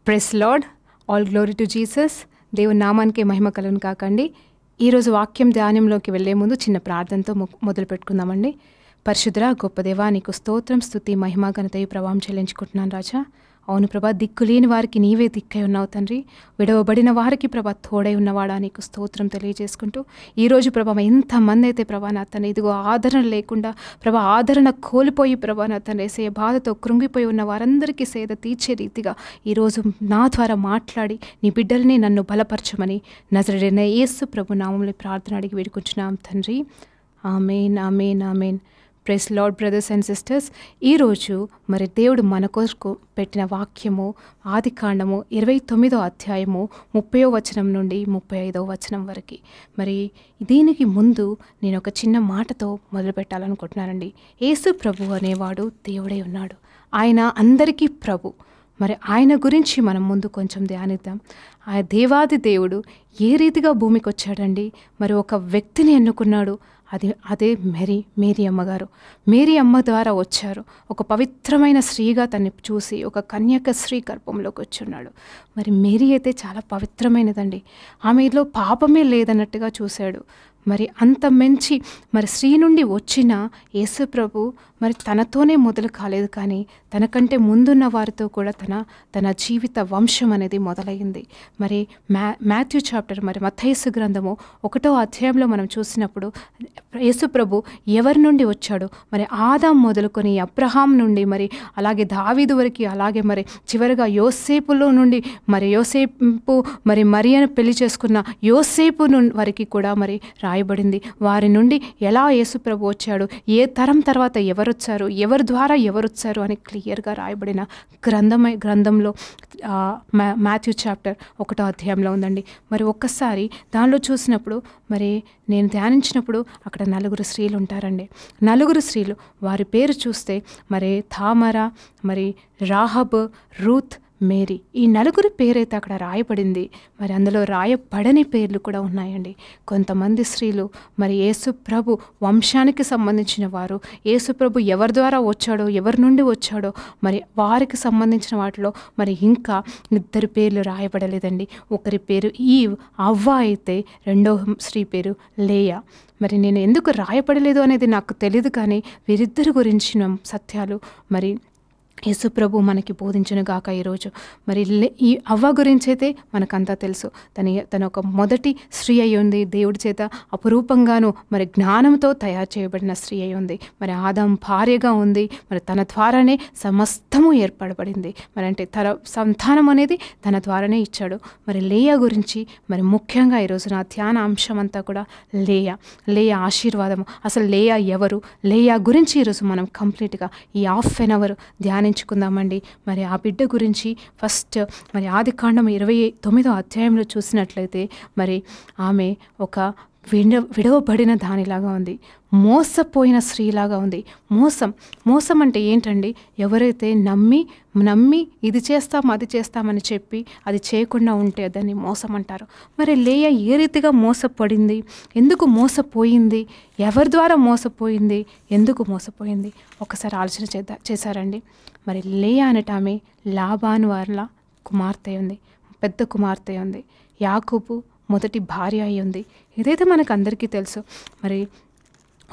Praise lord. All glory to Jesus. దేవుని నామానికి మహిమ కలుగును కాకండి. ఈరోజు వాక్యం ధ్యానంలోకి వెళ్లే ముందు చిన్న ప్రార్థనతో మొదలు పెట్టుకుందామండి. పరిశుద్ధ గొప్ప దేవా, నీకు స్తోత్రం, స్తుతి, మహిమ, ఘనతయు ప్రభావం చెల్లించుకుంటున్నాను రాజా. అవును ప్రభా, దిక్కులేని వారికి నీవే దిక్కై ఉన్నావు తండ్రి. విడవబడిన వారికి ప్రభా తోడై ఉన్నవాడా, నీకు స్తోత్రం తెలియజేసుకుంటూ ఈరోజు ప్రభా ఎంతమంది అయితే ప్రభా నా తన ఇదిగో ఆదరణ లేకుండా ప్రభా ఆదరణ కోల్పోయి ప్రభా నా తన వేసే బాధతో కృంగిపోయి ఉన్న వారందరికీ సేద తీర్చే రీతిగా ఈరోజు నా ద్వారా మాట్లాడి నీ బిడ్డల్ని నన్ను బలపరచమని నజరేయుడైన యేసు ప్రభు నామములో ప్రార్థన అడిగి వేడుకుంటున్నాం తండ్రి. Amen, amen, amen. Praise Lord brothers and sisters. ఈరోజు మరి దేవుడు మన కొరకు పెట్టిన వాక్యము ఆదికాండము 29వ అధ్యాయము 30వ వచనం నుండి 35వ వచనం వరకు. మరి దీనికి ముందు నేను ఒక చిన్న మాటతో మొదలు పెట్టాలనుకుంటున్నానండి. యేసు ప్రభు అనేవాడు దేవుడై ఉన్నాడు. ఆయన అందరికీ ప్రభు. మరి ఆయన గురించి మనం ముందు కొంచెం ధ్యానిద్దాం. ఆ దేవాది దేవుడు ఏ రీతిగా భూమికి వచ్చాడండి. మరి ఒక వ్యక్తిని ఎన్నుకున్నాడు. అదే మేరీ అమ్మగారు. మేరీ అమ్మ ద్వారా వచ్చారు. ఒక పవిత్రమైన స్త్రీగా తన్ని చూసి ఒక కన్యక స్త్రీ గర్భంలోకి వచ్చున్నాడు. మరి మేరీ అయితే చాలా పవిత్రమైనదండి. ఆమెలో పాపమే లేదన్నట్టుగా చూశాడు. మరి అంత మంచి మరి స్త్రీ నుండి వచ్చిన యేసు ప్రభు మరి తనతోనే మొదలు కాలేదు, కానీ తనకంటే ముందున్న వారితో కూడా తన జీవిత వంశం అనేది మొదలైంది. మరి మాథ్యూ చాప్టర్ మరి మత్తయి గ్రంథము 1వ అధ్యాయంలో మనం చూసినప్పుడు యేసు ప్రభు ఎవరి నుండి వచ్చాడు, మరి ఆదాం మొదలుకొని అబ్రహాం నుండి మరి అలాగే దావీదు వరకు, అలాగే మరి చివరిగా యోసేపులో నుండి మరి యోసేపు మరి మరియను పెళ్లి చేసుకున్న యోసేపు వరకు కూడా మరి రాయబడింది. వారి నుండి ఎలా యేసు ప్రభు వచ్చాడు, ఏ తరం తర్వాత ఎవరు వచ్చారు, ఎవరి ద్వారా ఎవరు వచ్చారు అని క్లియర్గా రాయబడిన గ్రంథంలో మాథ్యూ చాప్టర్ 1వ అధ్యాయంలో ఉందండి. మరి ఒక్కసారి దానిలో చూసినప్పుడు మరి నేను ధ్యానించినప్పుడు అక్కడ 4 స్త్రీలు ఉంటారండి. 4 స్త్రీలు వారి పేరు చూస్తే మరి తామర, మరి రాహబ్, రూత్, మేరీ, ఈ 4 పేరైతే అక్కడ రాయబడింది. మరి అందులో రాయబడని పేర్లు కూడా ఉన్నాయండి. కొంతమంది స్త్రీలు మరి యేసు ప్రభు వంశానికి సంబంధించిన వారు, యేసు ప్రభు ఎవరి ద్వారా వచ్చాడో, ఎవరి నుండి వచ్చాడో మరి వారికి సంబంధించిన వాటిలో మరి ఇంకా 2 పేర్లు రాయబడలేదండి. ఒకరి పేరు ఈవ్, అవ్వ అయితే రెండో స్త్రీ పేరు లేయా. మరి నేను ఎందుకు రాయబడలేదు అనేది నాకు తెలియదు, కానీ వీరిద్దరి గురించిన సత్యాలు మరి యేసు ప్రభు మనకి బోధించును గాక. ఈరోజు మరి ఈ అవ్వ గురించి అయితే మనకంతా తెలుసు. తన ఒక మొదటి స్త్రీ అయి ఉంది. దేవుడి చేత అపురూపంగాను మరి జ్ఞానంతో తయారు చేయబడిన స్త్రీ అయి ఉంది. మరి ఆదాం భార్యగా ఉంది. మరి తన ద్వారానే సమస్తము ఏర్పడబడింది. మరి అంటే తన సంతానం అనేది తన ద్వారానే ఇచ్చాడు. మరి లేయా గురించి మరి ముఖ్యంగా ఈరోజు నా ధ్యాన అంశం అంతా కూడా లేయా ఆశీర్వాదము. అసలు లేయా ఎవరు, లేయా గురించి ఈరోజు మనం కంప్లీట్గా ఈ ½ అన్ అవర్ ధ్యానించుకుందామండి. మరి ఆ బిడ్డ గురించి ఫస్ట్ మరి ఆదికాండం 29వ అధ్యాయంలో చూసినట్లయితే మరి ఆమె ఒక విడవబడిన దానిలాగా ఉంది. మోసపోయిన స్త్రీలాగా ఉంది. మోసం అంటే ఏంటండి? ఎవరైతే నమ్మి ఇది చేస్తాం అది చేస్తామని చెప్పి అది చేయకుండా ఉంటే దాన్ని మోసం అంటారు. మరి లేయా ఏ రీతిగా మోసపడింది, ఎందుకు మోసపోయింది, ఎవరి ద్వారా మోసపోయింది, ఎందుకు మోసపోయింది ఒకసారి ఆలోచన చేశారండి. మరి లేయా అనట ఆమె లాబాను వాళ్ళ కుమార్తె ఉంది, పెద్ద కుమార్తె ఉంది. యాకోబు మొదటి భార్య అయి ఉంది. ఇదైతే మనకు అందరికీ తెలుసు. మరి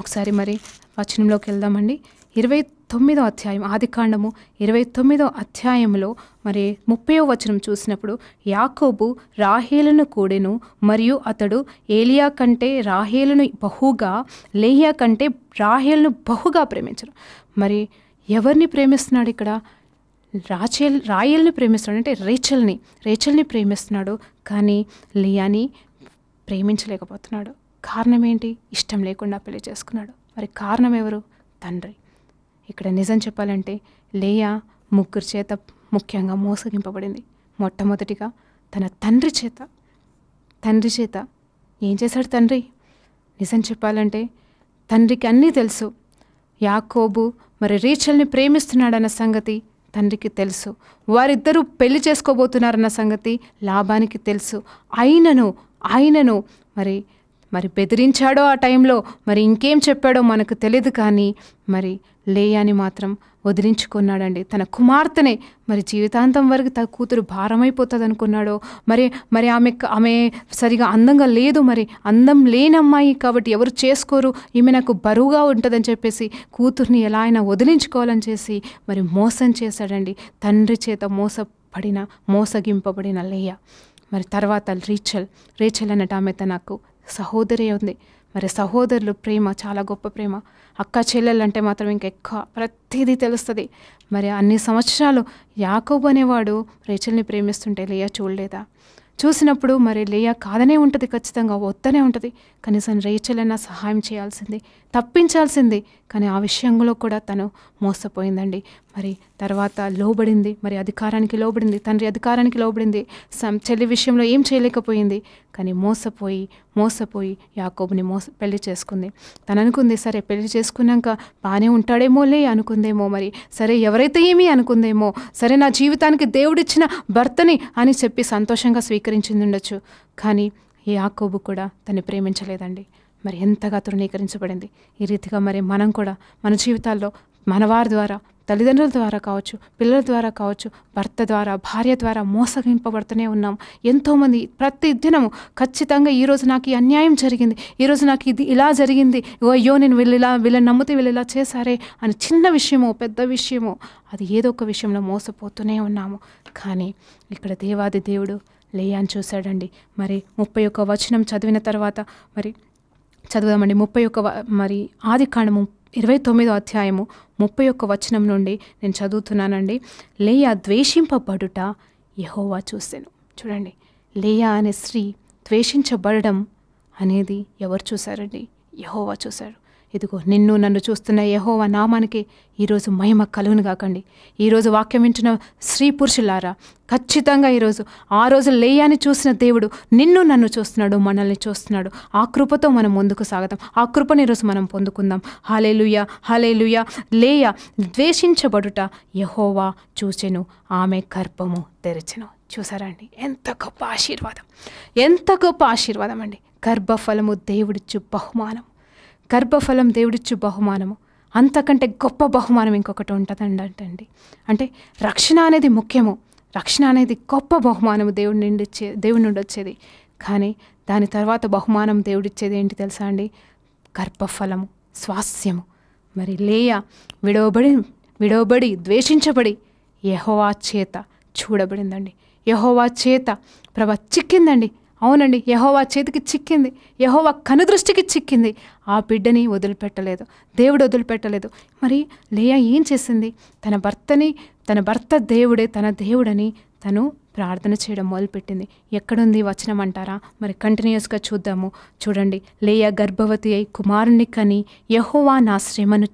ఒకసారి మరి వచనంలోకి వెళ్దామండి. 29వ అధ్యాయం ఆదికాండము 29వ అధ్యాయంలో మరి 30వ వచనం చూసినప్పుడు యాకోబు రాహేలును కూడెను, మరియు అతడు ఏలియా కంటే రాహేలును బహుగా, లేయా కంటే రాహేలును బహుగా ప్రేమించను. మరి ఎవరిని ప్రేమిస్తున్నాడు ఇక్కడ? రాయేల్ని ప్రేమిస్తున్నాడు, అంటే రేచల్ని ప్రేమిస్తున్నాడు. కానీ లియాని ప్రేమించలేకపోతున్నాడు. కారణం ఏంటి? ఇష్టం లేకుండా పెళ్లి చేసుకున్నాడు. మరి కారణం ఎవరు? తండ్రి. ఇక్కడ నిజం చెప్పాలంటే లేయా 3 చేత ముఖ్యంగా మోసగింపబడింది. మొట్టమొదటిగా తన తండ్రి చేత. ఏం చేశాడు తండ్రి? నిజం చెప్పాలంటే తండ్రికి అన్నీ తెలుసు. యాకోబు మరి రేచల్ని ప్రేమిస్తున్నాడన్న సంగతి తండ్రికి తెలుసు. వారిద్దరూ పెళ్లి చేసుకోబోతున్నారన్న సంగతి లాబానికి తెలుసు. ఆయనను మరి బెదిరించాడో ఆ టైంలో, మరి ఇంకేం చెప్పాడో మనకు తెలియదు, కానీ మరి లేయాని మాత్రం వదిలించుకున్నాడండి. తన కుమార్తెనే మరి జీవితాంతం వరకు తన కూతురు భారమైపోతుంది అనుకున్నాడో, మరి ఆమె సరిగా అందంగా లేదు, మరి అందం లేని అమ్మాయి కాబట్టి ఎవరు చేసుకోరు, ఈమె నాకు బరువుగా ఉంటుందని చెప్పేసి కూతుర్ని ఎలా అయినా వదిలించుకోవాలని చేసి మరి మోసం చేశాడండి. తండ్రి చేత మోసగింపబడిన లేయా. మరి తర్వాత రేచల్ అన్నట్టు ఆమె తనకు సహోదరి ఉంది. మరి సహోదరులు ప్రేమ చాలా గొప్ప ప్రేమ. అక్క చెల్లెలంటే మాత్రం ఇంకా ఎక్కువ ప్రతిదీ తెలుస్తుంది. మరి అన్ని సంవత్సరాలు యాకోబు అనేవాడు రేచల్ని ప్రేమిస్తుంటే లేయా చూడలేదా? చూసినప్పుడు మరి లేయా కాదనే ఉంటుంది, ఖచ్చితంగా వద్దనే ఉంటుంది. కనీసం రేచలైనా సహాయం చేయాల్సింది, తప్పించాల్సింది. కానీ ఆ విషయంలో కూడా తను మోసపోయిందండి. మరి తర్వాత లోబడింది, మరి అధికారానికి లోబడింది, తండ్రి అధికారానికి లోబడింది. చెల్లి విషయంలో ఏం చేయలేకపోయింది. కానీ మోసపోయి యాకోబుని పెళ్లి చేసుకుంది. తను అనుకుంది సరే పెళ్లి చేసుకున్నాక బాగానే ఉంటాడేమోలే అనుకుందేమో, మరి సరే ఎవరైతే ఏమీ అనుకుందేమో, సరే నా జీవితానికి దేవుడిచ్చిన భర్తని అని చెప్పి సంతోషంగా స్వీకరించింది ఉండొచ్చు. కానీ యాకోబు కూడా తను ప్రేమించలేదండి. మరి ఎంతగా తృణీకరించబడింది. ఈ రీతిగా మరి మనం కూడా మన జీవితాల్లో మన వారి ద్వారా, తల్లిదండ్రుల ద్వారా కావచ్చు, పిల్లల ద్వారా కావచ్చు, భర్త ద్వారా, భార్య ద్వారా మోసగింపబడుతూనే ఉన్నాం. ఎంతోమంది ప్రతి దినము ఖచ్చితంగా ఈరోజు నాకు ఈ అన్యాయం జరిగింది, ఈరోజు నాకు ఇది ఇలా జరిగింది, అయ్యో నేను వీళ్ళని నమ్మితే వీళ్ళు ఇలా చేశారే అని చిన్న విషయమో పెద్ద విషయమో అది ఏదో ఒక విషయంలో మోసపోతూనే ఉన్నాము. కానీ ఇక్కడ దేవాది దేవుడు లేయాని చూశాడండి. మరి 31 వచనం చదివిన తర్వాత మరి చదువుదామండి. 31 మరి ఆదికాండము 29వ అధ్యాయము 31 వచనం నుండి నేను చదువుతున్నానండి. లేయా ద్వేషింపబడుట యెహోవా చూసెను. చూడండి, లేయా అనే స్త్రీ ద్వేషించబడడం అనేది ఎవరు చూశారండి? యెహోవా చూశారు. ఇదిగో నిన్ను నన్ను చూస్తున్న యెహోవా నామానికి ఈరోజు మహిమ కలుగును గాకండి. ఈరోజు వాక్యం వింటున్న స్త్రీ పురుషులారా, ఖచ్చితంగా ఈరోజు ఆ రోజు లేయాని చూసిన దేవుడు నిన్ను నన్ను చూస్తున్నాడు, మనల్ని చూస్తున్నాడు. ఆ కృపతో మనం ముందుకు సాగదాం. ఆ కృపను ఈరోజు మనం పొందుకుందాం. హల్లెలూయా, హల్లెలూయా. లేయా ద్వేషించబడుట యెహోవా చూచెను, ఆమె గర్భము తెరిచెను. చూసారా అండి, ఎంత గొప్ప ఆశీర్వాదం, ఎంత గొప్ప ఆశీర్వాదం అండి. గర్భఫలము దేవుడిచ్చు బహుమానం, గర్భఫలం దేవుడిచ్చు బహుమానము. అంతకంటే గొప్ప బహుమానం ఇంకొకటి ఉంటుందండి. అంటే రక్షణ అనేది ముఖ్యము, రక్షణ అనేది గొప్ప బహుమానము దేవుడి నుండి వచ్చేది. కానీ దాని తర్వాత బహుమానం దేవుడిచ్చేది ఏంటి తెలుసా అండి? గర్భఫలము, స్వాస్యము. మరి లేయా విడవబడి ద్వేషించబడి యెహోవా చేత చూడబడిందండి. యెహోవా చేత చిక్కిందండి. అవునండి, యెహోవా చేతికి చిక్కింది, యెహోవా కనుదృష్టికి చిక్కింది. ఆ బిడ్డని వదిలిపెట్టలేదు, దేవుడు వదిలిపెట్టలేదు. మరి లేయా ఏం చేసింది? తన భర్త దేవుడే తన దేవుడని తను ప్రార్థన చేయడం మొదలుపెట్టింది. ఎక్కడుంది వచనం అంటారా? మరి కంటిన్యూస్గా చూద్దాము. చూడండి, లేయా గర్భవతి అయి కుమారుని కని యెహోవా నా శ్రమను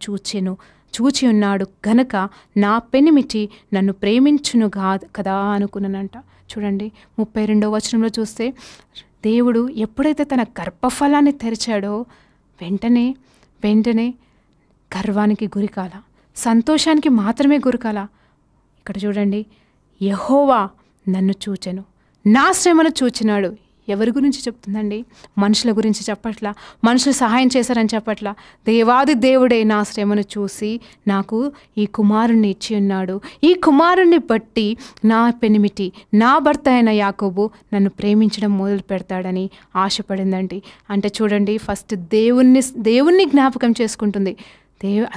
చూచి ఉన్నాడు గనక నా పెనిమిటి నన్ను ప్రేమించును కదా అనుకున్నానంట. చూడండి, 32వ వచనంలో చూస్తే దేవుడు ఎప్పుడైతే తన గర్భఫలాన్ని తెరిచాడో వెంటనే గర్వానికి గురికాల, సంతోషానికి మాత్రమే గురికాల. ఇక్కడ చూడండి, యెహోవా నన్ను చూచెను, నా శ్రమను చూచినాడు. ఎవరి గురించి చెప్తుందండి? మనుషుల గురించి చెప్పట్లా, మనుషులు సహాయం చేశారని చెప్పట్లా. దేవాది దేవుడే నా శ్రమను చూసి నాకు ఈ కుమారుణ్ణి ఇచ్చి ఉన్నాడు. ఈ కుమారుణ్ణి బట్టి నా పెనిమిటి, నా భర్త అయిన యాకోబు నన్ను ప్రేమించడం మొదలు పెడతాడని ఆశపడిందండి. అంటే చూడండి, ఫస్ట్ దేవుణ్ణి జ్ఞాపకం చేసుకుంటుంది.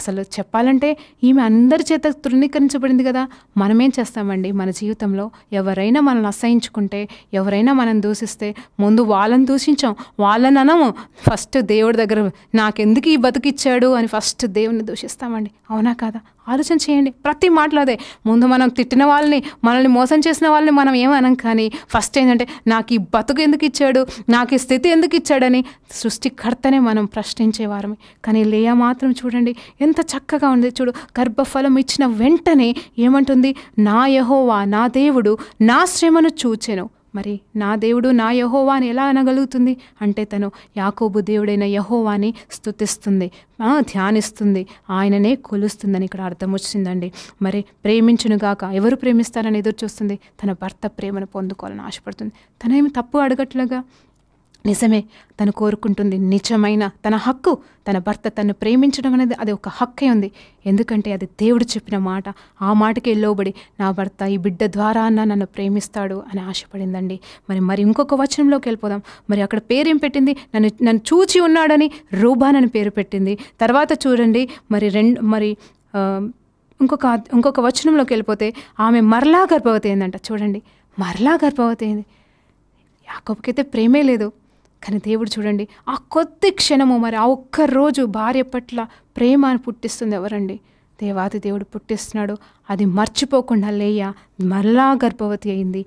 అసలు చెప్పాలంటే ఈమె అందరి చేత తృణీకరించబడింది కదా. మనమేం చేస్తామండి? మన జీవితంలో ఎవరైనా మనల్ని అసహించుకుంటే, ఎవరైనా మనం దూషిస్తే ముందు వాళ్ళని దూషించాం, వాళ్ళని అనము. ఫస్ట్ దేవుడి దగ్గర నాకెందుకు ఈ బతుకిచ్చాడు అని ఫస్ట్ దేవుని దూషిస్తామండి. అవునా కాదా? ఆలోచన చేయండి. ప్రతి మాటలో అదే. ముందు మనం తిట్టిన వాళ్ళని, మనల్ని మోసం చేసిన వాళ్ళని మనం ఏమనం, కానీ ఫస్ట్ ఏంటంటే నాకు ఈ బతుకు ఎందుకు ఇచ్చాడు, నాకు ఈ స్థితి ఎందుకు ఇచ్చాడని సృష్టికర్తనే మనం ప్రశ్నించేవారమే. కానీ లేయా మాత్రం చూడండి ఎంత చక్కగా ఉంది. చూడు, గర్భఫలం ఇచ్చిన వెంటనే ఏమంటుంది? నా యెహోవా, నా దేవుడు నా శ్రమను చూచెను. మరి నా దేవుడు నా యెహోవా అని ఎలా అనగలుగుతుంది? అంటే తను యాకోబు దేవుడైన యెహోవాని స్తుతిస్తుంది, ధ్యానిస్తుంది, ఆయననే కొలుస్తుందని ఇక్కడ అర్థం వచ్చిందండి. మరి ప్రేమించునుగాక, ఎవరు ప్రేమిస్తారని ఎదురు చూస్తుంది? తన భర్త ప్రేమను పొందుకోవాలని ఆశపడుతుంది. తనేమి తప్పు అడగట్లుగా, నిజమే, తను కోరుకుంటుంది నిజమైన తన హక్కు. తన భర్త తను ప్రేమించడం అనేది అది ఒక హక్కే ఉంది. ఎందుకంటే అది దేవుడు చెప్పిన మాట. ఆ మాటకే లోబడి నా భర్త ఈ బిడ్డ ద్వారా అన్న నన్ను ప్రేమిస్తాడు అని ఆశపడిందండి. మరి ఇంకొక వచనంలోకి వెళ్ళిపోదాం. మరి అక్కడ పేరేం పెట్టింది? నన్ను చూచి ఉన్నాడని రూబాన్ అని పేరు పెట్టింది. తర్వాత చూడండి ఇంకొక వచనంలోకి వెళ్ళిపోతే ఆమె మరలా గర్భవతి అయిందంట. చూడండి, మరలా గర్భవతి అయింది. యాకోబుకైతే ప్రేమే లేదు, కానీ దేవుడు చూడండి ఆ కొద్ది క్షణము, మరి ఆ ఒక్క రోజు భార్య పట్ల ప్రేమను పుట్టిస్తుంది ఎవరండి? దేవాది దేవుడు పుట్టిస్తున్నాడు. అది మర్చిపోకుండా లేయా మళ్ళా గర్భవతి అయింది.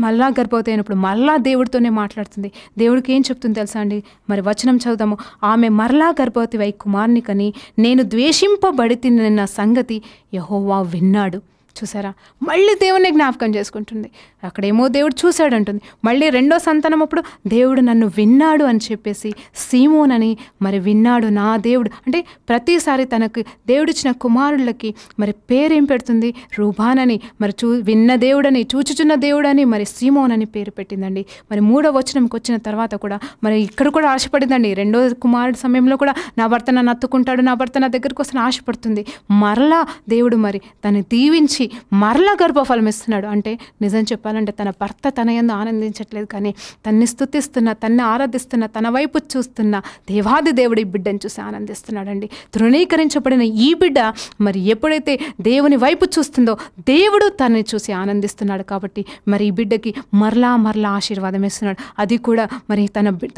మళ్ళా గర్భవతి అయినప్పుడు మళ్ళా దేవుడితోనే మాట్లాడుతుంది. దేవుడికి ఏం చెప్తుంది తెలుసా అండి? మరి వచనం చదువుదాము. ఆమె మరలా గర్భవతి వై కుమారుని కని నేను ద్వేషింపబడితినన్న సంగతి యెహోవా విన్నాడు. చూసారా, మళ్ళీ దేవుణ్ణి జ్ఞాపకం చేసుకుంటుంది. అక్కడేమో దేవుడు చూశాడంటుంది, మళ్ళీ రెండో సంతానం అప్పుడు దేవుడు నన్ను విన్నాడు అని చెప్పేసి సీమోనని మరి విన్నాడు నా దేవుడు. అంటే ప్రతిసారి తనకు దేవుడిచ్చిన కుమారులకి మరి పేరేం పెడుతుంది? రూబానని, మరి విన్న దేవుడని, చూచుచున్న దేవుడని, మరి సీమోనని పేరు పెట్టిందండి. మరి 3వ వచనంకి వచ్చిన తర్వాత కూడా మరి ఇక్కడ కూడా ఆశపడిందండి. రెండో కుమారుడు సమయంలో కూడా నా భర్త నన్ను అత్తుకుంటాడు, నా భర్త నా దగ్గరికి వస్తే ఆశపడుతుంది. మరలా దేవుడు మరి తను దీవించి మరలా గర్భఫలం ఇస్తున్నాడు. అంటే నిజం చెప్పాలంటే తన భర్త తన యందు ఆనందించట్లేదు, కానీ తన్ని స్తుతిస్తున్న, తన్ని ఆరాధిస్తున్న, తన వైపు చూస్తున్న దేవాది దేవుడు ఈ బిడ్డను చూసి ఆనందిస్తున్నాడండి. తృణీకరించబడిన ఈ బిడ్డ మరి ఎప్పుడైతే దేవుని వైపు చూస్తుందో దేవుడు తనని చూసి ఆనందిస్తున్నాడు. కాబట్టి మరి ఈ బిడ్డకి మరలా ఆశీర్వాదం ఇస్తున్నాడు. అది కూడా మరి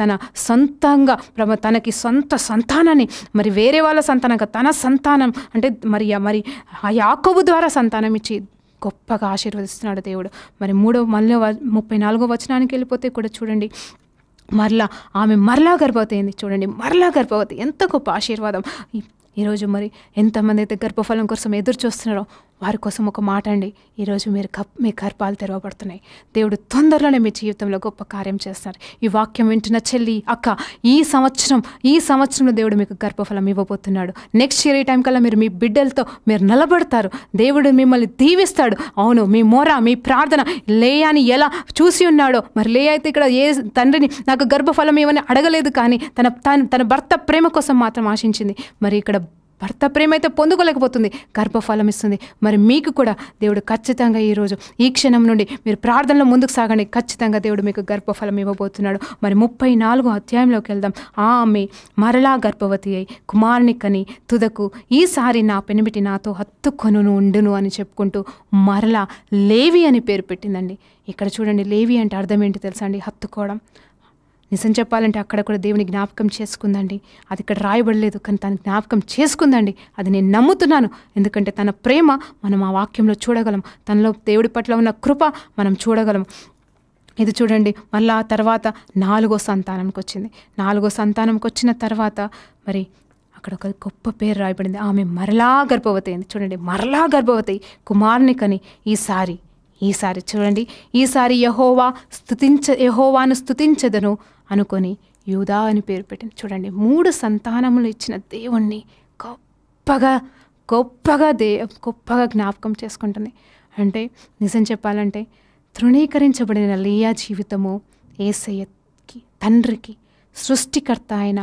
తన సొంతంగా తనకి సొంత సంతానాన్ని, మరి వేరే వాళ్ళ సంతానంగా తన సంతానం అంటే మరి ఆ యాకోబు ద్వారా సంతానం ఇచ్చి గొప్పగా ఆశీర్వదిస్తున్నాడు దేవుడు. మరి 34వ వచనానికి వెళ్ళిపోతే కూడా చూడండి, ఆమె మరలా గర్భవతి అయింది. చూడండి, మరలా గర్భవతి, ఎంత గొప్ప ఆశీర్వాదం. ఈరోజు మరి ఎంతమంది అయితే గర్భఫలం కోసం ఎదురు చూస్తున్నారో వారి కోసం ఒక మాట అండి. ఈరోజు మీ గర్భాలు తెరవబడుతున్నాయి. దేవుడు తొందరలోనే మీ జీవితంలో గొప్ప కార్యం చేస్తారు. ఈ వాక్యం వింటున్న చెల్లి, అక్క, ఈ సంవత్సరంలో దేవుడు మీకు గర్భఫలం ఇవ్వబోతున్నాడు. నెక్స్ట్ ఇయర్ ఈ టైం కల్లా మీరు మీ బిడ్డలతో మీరు నిలబడతారు. దేవుడు మిమ్మల్ని దీవిస్తాడు. అవును, మీ మొర, మీ ప్రార్థన లేయాని ఎలా చూసి ఉన్నాడో, మరి లేయా అయితే ఇక్కడ ఏ తండ్రిని నాకు గర్భఫలం ఇవ్వని అడగలేదు, కానీ తన భర్త ప్రేమ కోసం మాత్రం ఆశించింది. మరి ఇక్కడ భర్త ప్రేమ అయితే పొందుకోలేకపోతుంది, గర్భఫలం ఇస్తుంది. మరి మీకు కూడా దేవుడు ఖచ్చితంగా ఈరోజు ఈ క్షణం నుండి మీరు ప్రార్థనలో ముందుకు సాగండి. ఖచ్చితంగా దేవుడు మీకు గర్భఫలం ఇవ్వబోతున్నాడు. మరి 34వ అధ్యాయంలోకి వెళ్దాం. ఆమె మరలా గర్భవతి అయి కుమారుని కని తుదకు ఈసారి నా పెనిమిటి నాతో హత్తుకొను ఉండును అని చెప్పుకుంటూ మరలా లేవి అని పేరు పెట్టిందండి. ఇక్కడ చూడండి, లేవి అంటే అర్థం ఏంటి తెలుసా అండి? హత్తుకోవడం. నిజం చెప్పాలంటే అక్కడ కూడా దేవుని జ్ఞాపకం చేసుకుందండి. అది ఇక్కడ రాయబడలేదు, కానీ తను జ్ఞాపకం చేసుకుందండి. అది నేను నమ్ముతున్నాను. ఎందుకంటే తన ప్రేమ మనం ఆ వాక్యంలో చూడగలం. తనలో దేవుడి పట్ల ఉన్న కృప మనం చూడగలం. ఇది చూడండి, మళ్ళీ ఆ తర్వాత 4వ సంతానంకి వచ్చింది. 4వ సంతానంకి వచ్చిన తర్వాత మరి అక్కడ ఒక గొప్ప పేరు రాయబడింది. ఆమె మరలా గర్భవతి అయింది. చూడండి, మరలా గర్భవతి కుమారుని కని ఈసారి చూడండి, ఈసారి యెహోవాను స్తుతించదను అనుకొని యూదా అని పేరు పెట్టింది. చూడండి, 3 సంతానములు ఇచ్చిన దేవుణ్ణి గొప్పగా జ్ఞాపకం చేసుకుంటుంది. అంటే నిజం చెప్పాలంటే తృణీకరించబడిన లేయా జీవితము యేసయ్యకి, తండ్రికి, సృష్టికర్త అయిన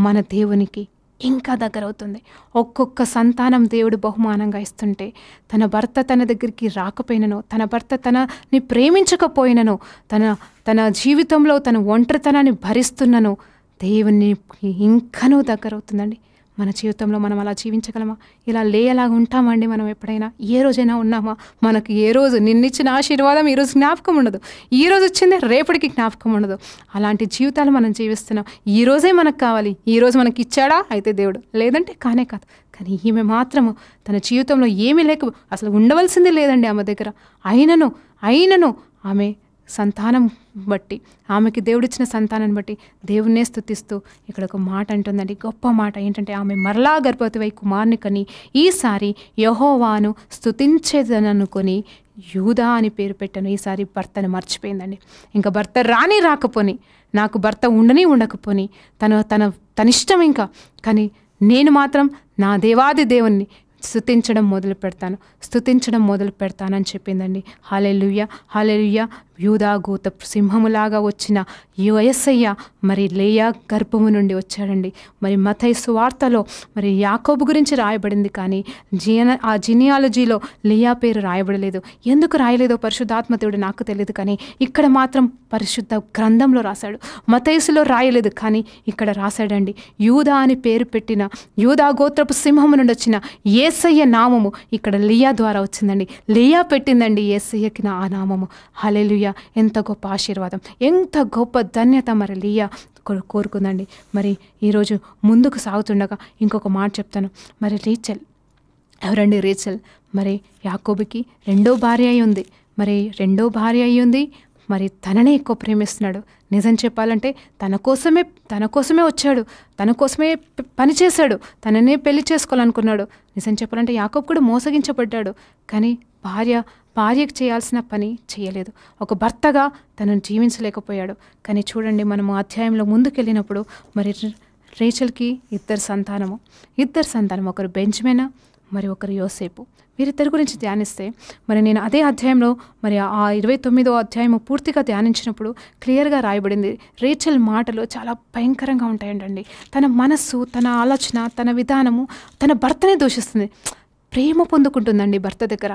మన దేవునికి ఇంకా దగ్గర అవుతుంది. ఒక్కొక్క సంతానం దేవుడు బహుమానంగా ఇస్తుంటే తన భర్త తన దగ్గరికి రాకపోయినను, తన భర్త తనని ప్రేమించకపోయినను, తన జీవితంలో తన ఒంటరితనాన్ని భరిస్తున్నను దేవుని ఇంకనూ దగ్గర అవుతుందండి. మన జీవితంలో మనం అలా జీవించగలమా? ఇలా లేయలాగా ఉంటామండి మనం? ఎప్పుడైనా ఏ రోజైనా ఉన్నామా? మనకు ఏ రోజు నిన్నిచ్చిన ఆశీర్వాదం ఈరోజు జ్ఞాపకం ఉండదు, ఈ రోజు వచ్చింది రేపటికి జ్ఞాపకం ఉండదు. అలాంటి జీవితాలు మనం జీవిస్తున్నాం. ఈ రోజే మనకు కావాలి, ఈ రోజు మనకి ఇచ్చాడా అయితే దేవుడు, లేదంటే కానే కాదు. కానీ ఈమె మాత్రము తన జీవితంలో ఏమీ లేక అసలు ఉండవలసింది లేదండి ఆమె దగ్గర. అయినను ఆమె సంతానం బట్టి, ఆమెకి దేవుడిచ్చిన సంతానాన్ని బట్టి దేవుణ్ణే స్తుతిస్తూ ఇక్కడ ఒక మాట అంటుందండి, గొప్ప మాట. ఏంటంటే ఆమె మరలా గర్భవతివై కుమారుని కని ఈసారి యెహోవాను స్తుతించేదననుకొని యూదా అని పేరు పెట్టాను. ఈసారి భర్తను మర్చిపోయిందండి. ఇంకా భర్త రాకపోని, నాకు భర్త ఉండకపోని, తన ఇష్టం ఇంకా, కానీ నేను మాత్రం నా దేవాది దేవుణ్ణి స్తుతించడం మొదలు పెడతానని చెప్పిందండి. హల్లెలూయా, హల్లెలూయా. యూదా గోత సింహములాగా వచ్చిన యేసయ్య మరి లేయా గర్భము నుండి వచ్చాడండి. మరి మత్తయి సువార్తలో మరి యాకోబు గురించి రాయబడింది, కానీ ఆ జినియాలజీలో లేయా పేరు రాయబడలేదు. ఎందుకు రాయలేదో పరిశుద్ధాత్మ దేవుడు నాకు తెలియదు, కానీ ఇక్కడ మాత్రం పరిశుద్ధ గ్రంథంలో రాశాడు. మత్తయిలో రాయలేదు, కానీ ఇక్కడ రాశాడండి. యూదా అని పేరు పెట్టిన యూదా గోత్రపు సింహము నుండి వచ్చిన యేసయ్య నామము ఇక్కడ లేయా ద్వారా వచ్చిందండి. లేయా పెట్టిందండి యేసయ్యకి ఆ నామము. హల్లెలూయా. ఎంత గొప్ప ఆశీర్వాదం, ఎంత గొప్ప ధన్యత మరి లేయా కోరుకుందండి. మరి ఈరోజు ముందుకు సాగుతుండగా ఇంకొక మాట చెప్తాను. మరి రేచెల్ ఎవరండి? రేచెల్ మరి యాకోబుకి రెండో భార్య అయి ఉంది. మరి తననే ఎక్కువ ప్రేమిస్తున్నాడు. నిజం చెప్పాలంటే తన కోసమే వచ్చాడు, తన కోసమే పనిచేశాడు, తననే పెళ్లి చేసుకోవాలనుకున్నాడు. నిజం చెప్పాలంటే యాకోబు కూడా మోసగించబడ్డాడు, కానీ భార్యకు చేయాల్సిన పని చేయలేదు. ఒక భర్తగా తనను జీవించలేకపోయాడు. కానీ చూడండి, మనము అధ్యాయంలో ముందుకెళ్ళినప్పుడు మరి రేచెల్కి ఇద్దరు సంతానం, ఒకరు బెంజమిన్, మరి ఒకరు యోసేపు. వీరిద్దరి గురించి ధ్యానిస్తే మరి నేను అదే అధ్యాయంలో మరి ఆ 29వ అధ్యాయము పూర్తిగా ధ్యానించినప్పుడు క్లియర్గా రాయబడింది. రేచెల్ మాటలు చాలా భయంకరంగా ఉంటాయండి. తన మనస్సు, తన ఆలోచన, తన విధానము తన భర్తనే దూషిస్తుంది. ప్రేమ పొందుకుంటుందండి భర్త దగ్గర,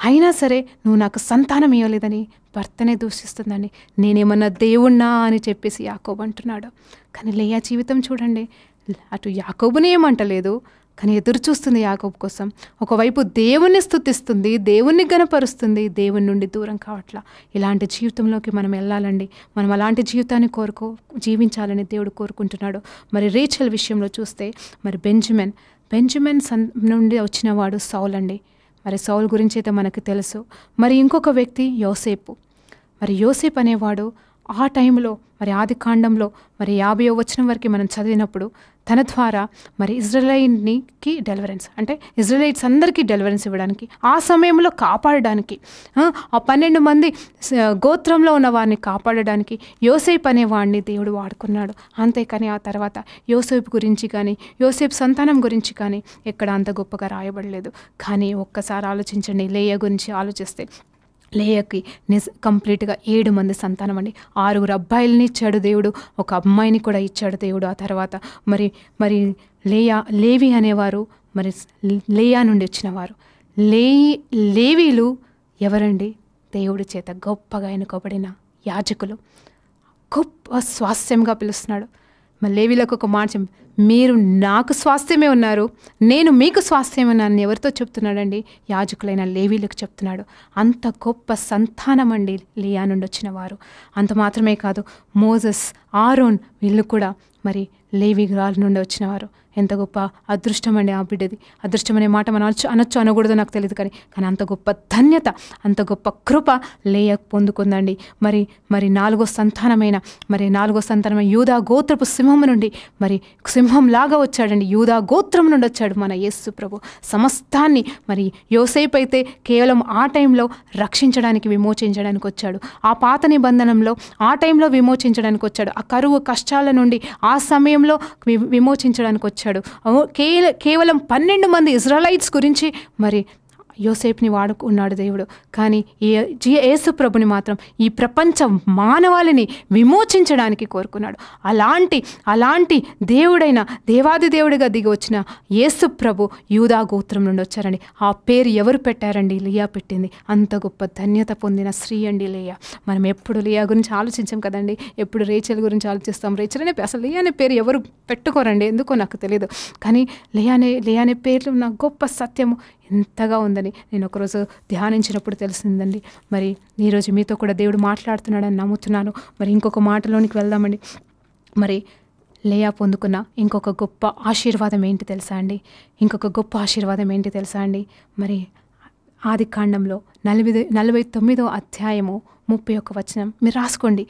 అయినా సరే నువ్వు నాకు సంతానం ఇవ్వలేదని భర్తనే దూషిస్తుందండి. నేనేమన్నా దేవుణ్ణా అని చెప్పేసి యాకోబు అంటున్నాడు. కానీ లేయా జీవితం చూడండి, అటు యాకోబుని ఏమంటలేదు, కానీ ఎదురు చూస్తుంది యాకోబు కోసం. ఒకవైపు దేవుణ్ణి స్తుతిస్తుంది, దేవుణ్ణి గణపరుస్తుంది, దేవుని నుండి దూరం కావట్లా. ఇలాంటి జీవితంలోకి మనం వెళ్ళాలండి. మనం అలాంటి జీవితాన్ని జీవించాలని దేవుడు కోరుకుంటున్నాడు. మరి రేచెల్ విషయంలో చూస్తే మరి బెంజమిన్ నుండి వచ్చినవాడు సౌల్ అండి. మరి సౌల్ గురించి అయితే మనకు తెలుసు. మరి ఇంకొక వ్యక్తి యోసేపు. మరి యోసేపు అనేవాడు ఆ టైంలో మరి ఆదికాండంలో మరి 50వ వచనం వరకు మనం చదివినప్పుడు తన ద్వారా మరి ఇజ్రాయెల్కి డెలివరెన్స్, అంటే ఇజ్రాయెలైట్స్ అందరికీ డెలివరెన్స్ ఇవ్వడానికి, ఆ సమయంలో కాపాడడానికి, ఆ 12 మంది గోత్రంలో ఉన్న వారిని కాపాడడానికి యోసేపు అనేవాడిని దేవుడు వాడుకున్నాడు. అంతేకాని ఆ తర్వాత యోసేపు గురించి కానీ యోసేపు సంతానం గురించి కానీ ఎక్కడ అంత గొప్పగా రాయబడలేదు. కానీ ఒక్కసారి ఆలోచించండి, లేయా గురించి ఆలోచిస్తే లేయాకి కంప్లీట్గా 7 మంది సంతానం అండి. 6 అబ్బాయిలని ఇచ్చాడు దేవుడు, ఒక అమ్మాయిని కూడా ఇచ్చాడు దేవుడు. ఆ తర్వాత మరి లేవి అనేవారు మరి లేయా నుండి వచ్చినవారు. లేవీలు ఎవరండి? దేవుడి చేత గొప్పగా ఎన్నుకోబడిన యాజకులు, గొప్ప స్వాస్థ్యంగా పిలుస్తున్నాడు. మరి లేవీలకు ఒక మాట, మీరు నాకు స్వాస్థ్యమే ఉన్నారు, నేను మీకు స్వాస్థ్యం ఉన్నాను ఎవరితో చెప్తున్నాడండి? యాజకులైన లేవీలకు చెప్తున్నాడు. అంత గొప్ప సంతానం అండి లేయా నుండి వచ్చిన వారు. అంత మాత్రమే కాదు, మోజెస్, ఆరోన్ వీళ్ళు కూడా మరి లేవి గ్రాల నుండి వచ్చినవారు. ఎంత గొప్ప అదృష్టం అండి ఆ బిడ్డది. అదృష్టం అనే మాట మనం అనొచ్చు అనకూడదో నాకు తెలియదు, కానీ అంత గొప్ప ధన్యత, అంత గొప్ప కృప లేయ పొందుకుందండి. మరి నాలుగో సంతానమైన యూదా గోత్రపు సింహం నుండి మరి సింహంలాగా వచ్చాడండి. యూదా గోత్రం నుండి వచ్చాడు మన యేసు ప్రభు. సమస్తాన్ని మరి యోసేపు అయితే కేవలం ఆ టైంలో రక్షించడానికి, విమోచించడానికి వచ్చాడు. ఆ పాత నిబంధనంలో ఆ టైంలో విమోచించడానికి వచ్చాడు. ఆ కరువు కష్టాల నుండి ఆ సమయంలో విమోచించడానికి వచ్చాడు. కేవలం 12 మంది ఇజ్రాయెలైట్స్ గురించి మరి యోసేపుని వాడుకున్నాడు దేవుడు. కానీ యేసు ప్రభుని మాత్రం ఈ ప్రపంచ మానవాళిని విమోచించడానికి కోరుకున్నాడు. అలాంటి దేవుడైన దేవాది దేవుడిగా దిగి వచ్చిన యేసు ప్రభు యూదా గోత్రం నుండి వచ్చారండి. ఆ పేరు ఎవరు పెట్టారండి? లియా పెట్టింది. అంత గొప్ప ధన్యత పొందిన స్త్రీ అండి లియా. మనం ఎప్పుడు లియా గురించి ఆలోచించాం కదండి, ఎప్పుడు రేచెల్ గురించి ఆలోచిస్తాం. రేచెల్ అనే అసలు లియా అనే పేరు ఎవరు పెట్టుకోరండి, ఎందుకో నాకు తెలియదు. కానీ లియా అనే పేర్లు నా గొప్ప సత్యము ఎంతగా ఉందని నేను ఒకరోజు ధ్యానించినప్పుడు తెలిసిందండి. మరి ఈరోజు మీతో కూడా దేవుడు మాట్లాడుతున్నాడని నమ్ముతున్నాను. మరి ఇంకొక మాటలోనికి వెళ్దామండి. మరి లేయా పొందుకున్న ఇంకొక గొప్ప ఆశీర్వాదం ఏంటి తెలుసా అండి? మరి ఆదికాండంలో 49వ అధ్యాయము 31వ వచనం మీరు రాసుకోండి.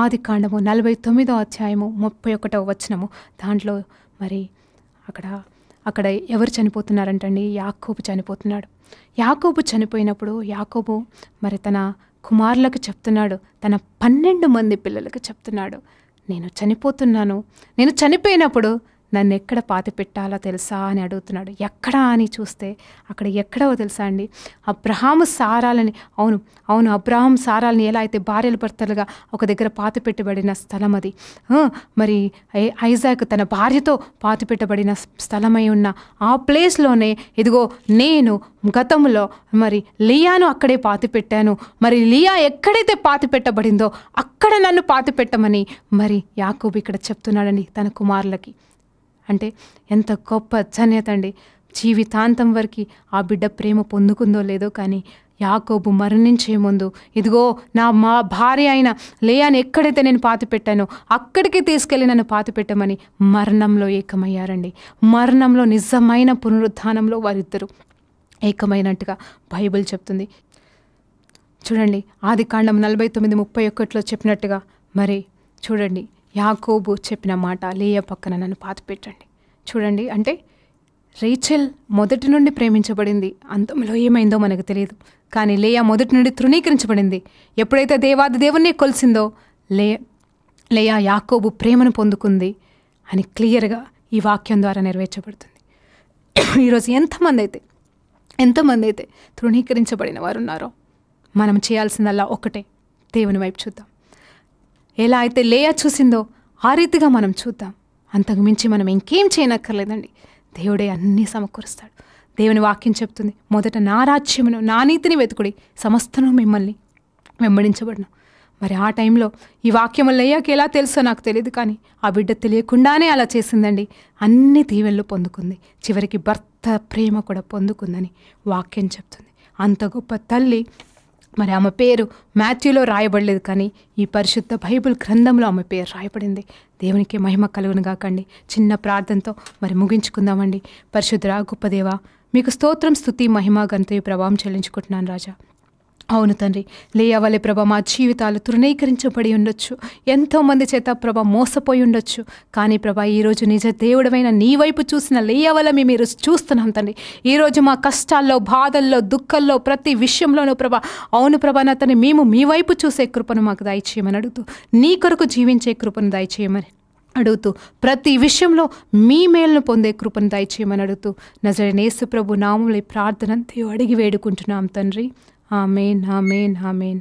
ఆదికాండము 49వ అధ్యాయము 31వ వచనము. దాంట్లో మరి అక్కడ ఎవరు చనిపోతున్నారంటండి? యాకోబు చనిపోతున్నాడు. యాకోబు చనిపోయినప్పుడు యాకోబు మరి తన కుమారులకు చెప్తున్నాడు, తన 12 మంది పిల్లలకు చెప్తున్నాడు, నేను చనిపోతున్నాను, నేను చనిపోయినప్పుడు నన్ను ఎక్కడ పాతి పెట్టాలో తెలుసా అని అడుగుతున్నాడు. ఎక్కడా అని చూస్తే అక్కడ ఎక్కడో తెలుసా అండి, అబ్రహాము సారాలని, అవును అబ్రహాం సారాలని ఎలా అయితే భార్యలు భర్తలుగా ఒక దగ్గర పాతి పెట్టబడిన స్థలం అది. మరి ఐజాక్ తన భార్యతో పాతి పెట్టబడిన స్థలమై ఉన్న ఆ ప్లేస్లోనే ఇదిగో నేను గతంలో మరి లియాను అక్కడే పాతి పెట్టాను. మరి లియా ఎక్కడైతే పాతి పెట్టబడిందో అక్కడ నన్ను పాతి పెట్టమని మరి యాకోబు ఇక్కడ చెప్తున్నాడండి తన కుమారులకి. అంటే ఎంత గొప్ప ధన్యత అండి. జీవితాంతం వరకు ఆ బిడ్డ ప్రేమ పొందుకుందో లేదో కానీ యాకోబు మరణించే ముందు ఇదిగో మా భార్య అయిన లేయాని ఎక్కడైతే నేను పాతి పెట్టానో అక్కడికి తీసుకెళ్ళి నన్ను పాతి పెట్టమని మరణంలో ఏకమయ్యారండి. మరణంలో నిజమైన పునరుద్ధానంలో వారిద్దరూ ఏకమైనట్టుగా బైబిల్ చెప్తుంది. చూడండి ఆదికాండం 49:31 చెప్పినట్టుగా మరి చూడండి యాకోబు చెప్పిన మాట, లేయా పక్కన నన్ను పాతి పెట్టండి. చూడండి, అంటే రేచెల్ మొదటి నుండి ప్రేమించబడింది, అంతంలో ఏమైందో మనకు తెలియదు. కానీ లేయా మొదటి నుండి తృణీకరించబడింది. ఎప్పుడైతే దేవాది దేవుణ్ణి కొలిసిందో లేయా యాకోబు ప్రేమను పొందుకుంది అని క్లియర్గా ఈ వాక్యం ద్వారా నెరవేర్చబడుతుంది. ఈరోజు ఎంతమంది అయితే తృణీకరించబడిన వారు ఉన్నారో మనం చేయాల్సిందల్లా ఒకటే, దేవుని వైపు చూద్దాం. ఎలా అయితే లేయా చూసిందో ఆ రీతిగా మనం చూద్దాం. అంతకు మించి మనం ఇంకేం చేయనక్కర్లేదండి. దేవుడే అన్నీ సమకూరుస్తాడు. దేవుని వాక్యం చెప్తుంది, మొదట నా రాజ్యమును నా నీతిని వెతుకుడి, సమస్తను మిమ్మల్ని వెంబడించబడను. మరి ఆ టైంలో ఈ వాక్యం లేయాకి ఎలా తెలుసో నాకు తెలియదు, కానీ ఆ బిడ్డ తెలియకుండానే అలా చేసిందండి. అన్ని దీవెనలు పొందుకుంది, చివరికి భర్త ప్రేమ కూడా పొందుకుందని వాక్యం చెప్తుంది. అంత గొప్ప తల్లి. మరి ఆమె పేరు మాథ్యూలో రాయబడలేదు, కానీ ఈ పరిశుద్ధ బైబిల్ గ్రంథంలో ఆమె పేరు రాయబడింది. దేవునికి మహిమ కలుగును గాకండి. చిన్న ప్రార్థనతో మరి ముగించుకుందామండి. పరిశుద్ధ గొప్ప దేవా, మీకు స్తోత్రం, స్తుతి, మహిమ, ఘనత, ప్రభావం చెల్లించుకుంటున్నాను రాజా. అవును తండ్రి, లేయా వలె ప్రభ మా జీవితాలు తృణీకరించబడి ఉండొచ్చు, ఎంతోమంది చేత ప్రభ మోసపోయి ఉండొచ్చు. కానీ ప్రభ ఈరోజు నిజ దేవుడమైన నీ వైపు చూసిన లేయా వల్ల మేము ఈరోజు చూస్తున్నాం తండ్రి. ఈరోజు మా కష్టాల్లో, బాధల్లో, దుఃఖంలో, ప్రతి విషయంలోనూ ప్రభ అవును ప్రభ నా తండ్రి, మేము మీ వైపు చూసే కృపను మాకు దయచేయమని అడుగుతూ, నీ కొరకు జీవించే కృపను దయచేయమని అడుగుతూ, ప్రతి విషయంలో మీ మేలును పొందే కృపను దయచేయమని అడుగుతూ, నజరేయుడైన యేసు ప్రభు నామములో ఈ ప్రార్థన అడిగి వేడుకుంటున్నాం తండ్రి. ఆమేన్, ఆమేన్, ఆమేన్.